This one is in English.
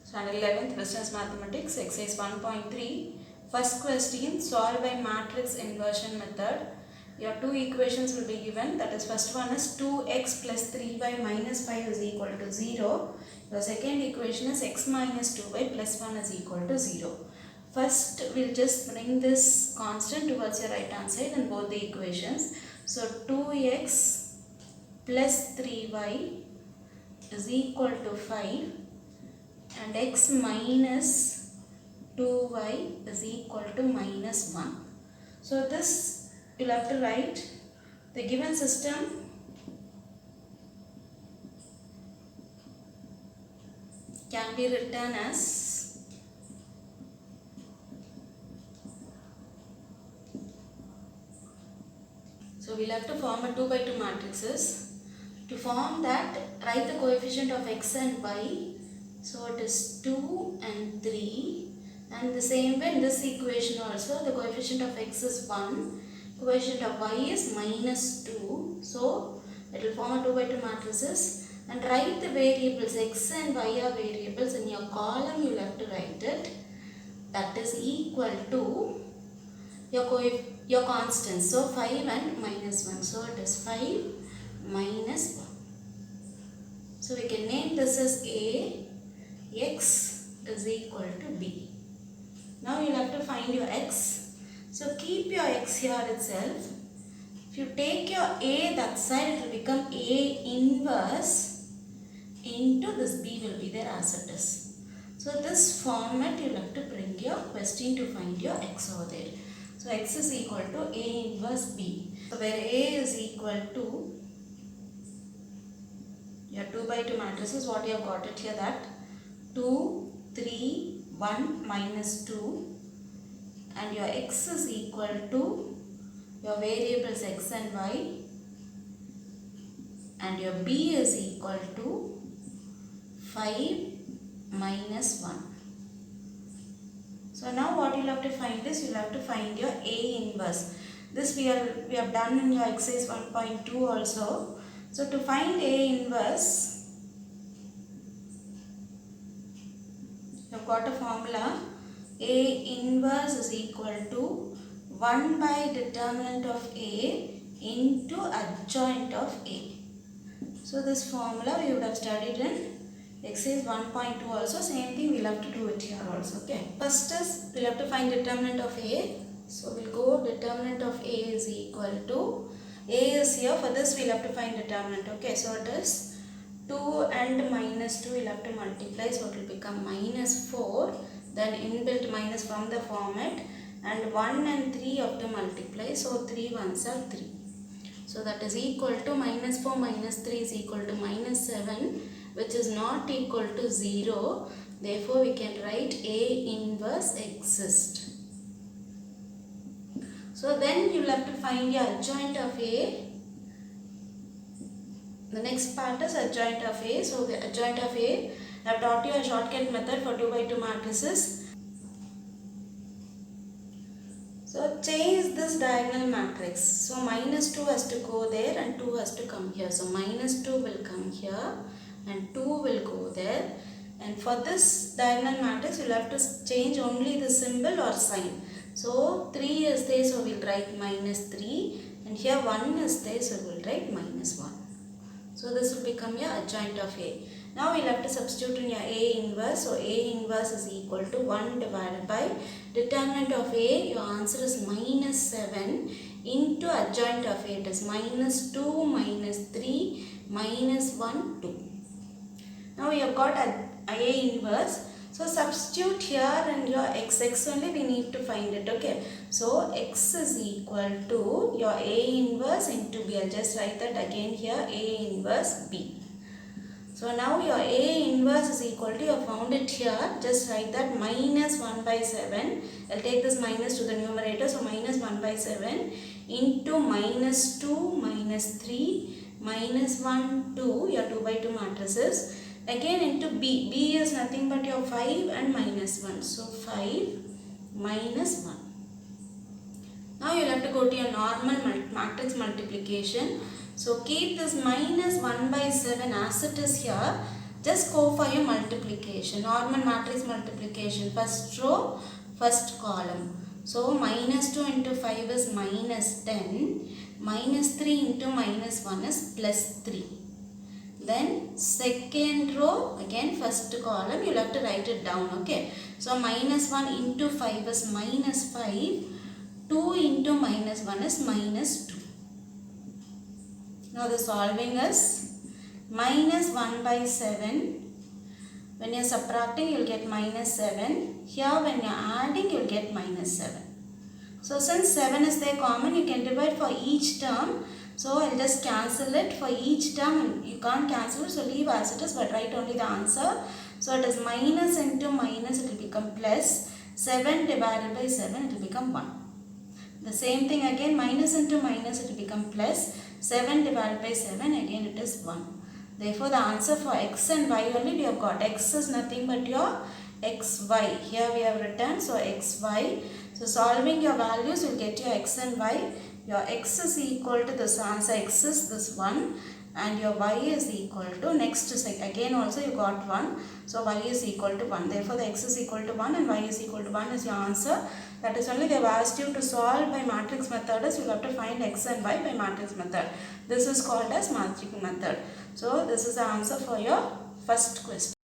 Standard 11th Distance Mathematics, exercise 1.3. First question, solve by matrix inversion method. Your two equations will be given. That is, first one is 2x plus 3y minus 5 is equal to 0. The second equation is x minus 2y plus 1 is equal to 0. First, we'll just bring this constant towards your right hand side in both the equations. So, 2x plus 3y is equal to 5. And x minus 2y is equal to minus 1. So this you'll have to write the given system can be written as so we'll have to form a 2 by 2 matrices. To form that, write the coefficient of x and y. So it is 2 and 3, and the same way in this equation also the coefficient of x is 1, coefficient of y is minus 2. So it will form a 2 by 2 matrices, and write the variables x and y are variables. In your column you will have to write it, that is equal to your constants. So 5 and minus 1. So it is 5 minus 1. So we can name this as A. X is equal to B. Now you will have to find your x. So keep your x here itself. If you take your A that side, it will become A inverse into this B will be there as it is. So this format you will have to bring your question to find your x over there. So x is equal to A inverse B. So where A is equal to your 2 by 2 matrices, what you have got it here, that 2, 3, 1 minus 2, and your x is equal to your variables x and y, and your b is equal to 5 minus 1. So now what you will have to find is, you will have to find your A inverse. This we have done in your exercise 1.2 also. So to find A inverse, you've got a formula. A inverse is equal to 1 by determinant of A into adjoint of A. So this formula we would have studied in exercise 1.2 also. Same thing we'll have to do it here also. Okay. First is we'll have to find determinant of A. So we'll go determinant of A is equal to, A is here, for this we'll have to find determinant. Okay. So it is 2 and minus 2 we'll have to multiply, so it will become minus 4, then inbuilt minus from the format, and 1 and 3 you have to multiply, so 3 ones are 3. So that is equal to minus 4 minus 3 is equal to minus 7, which is not equal to 0. Therefore we can write A inverse exists. So then you will have to find your adjoint of A. The next part is adjoint of A. So the adjoint of A, I have taught you a shortcut method for 2 by 2 matrices. So change this diagonal matrix. So minus 2 has to go there and 2 has to come here. So minus 2 will come here and 2 will go there. And for this diagonal matrix, you will have to change only the symbol or sign. So 3 is there, so we will write minus 3. And here 1 is there, so we will write minus 1. So this will become your adjoint of A. Now we will have to substitute in your A inverse. So A inverse is equal to 1 divided by determinant of A. Your answer is minus 7 into adjoint of A. It is minus 2, minus 3, minus 1, 2. Now we have got A inverse. So substitute here and your x only we need to find it. Okay. So x is equal to your A inverse into B. I'll just write that again here, A inverse B. So now your A inverse is equal to, you have found it here. Just write that minus 1 by 7. I'll take this minus to the numerator. So minus 1 by 7 into minus 2, minus 3, minus 1, 2. Your 2 by 2 matrices. Again into B. B is nothing but your 5 and minus 1. So 5 minus 1. Now you will have to go to your normal matrix multiplication. So keep this minus 1 by 7 as it is here. Just go for your multiplication, normal matrix multiplication, first row, first column. So minus 2 into 5 is minus 10, minus 3 into minus 1 is plus 3. Then second row, again first column, you'll have to write it down, okay. So minus 1 into 5 is minus 5, 2 into minus 1 is minus 2. Now the solving is minus 1 by 7. When you are subtracting, you will get minus 7. Here when you are adding, you will get minus 7. So since 7 is there common, you can divide for each term. So I'll just cancel it for each term. You can't cancel it, so leave as it is, but write only the answer. So it is minus into minus, it will become plus. 7 divided by 7, it will become 1. The same thing again, minus into minus, it will become plus. 7 divided by 7, again it is 1. Therefore, the answer for x and y only we have got. X is nothing but your xy. Here we have written, so xy. So solving your values, you will get your x and y. Your x is equal to this answer, x is this one, and your y is equal to, next is again also you got 1. So y is equal to 1. Therefore, the x is equal to 1 and y is equal to 1 is your answer. That is only they have asked you to solve by matrix method, is you will have to find x and y by matrix method. This is called as matrix method. So this is the answer for your first question.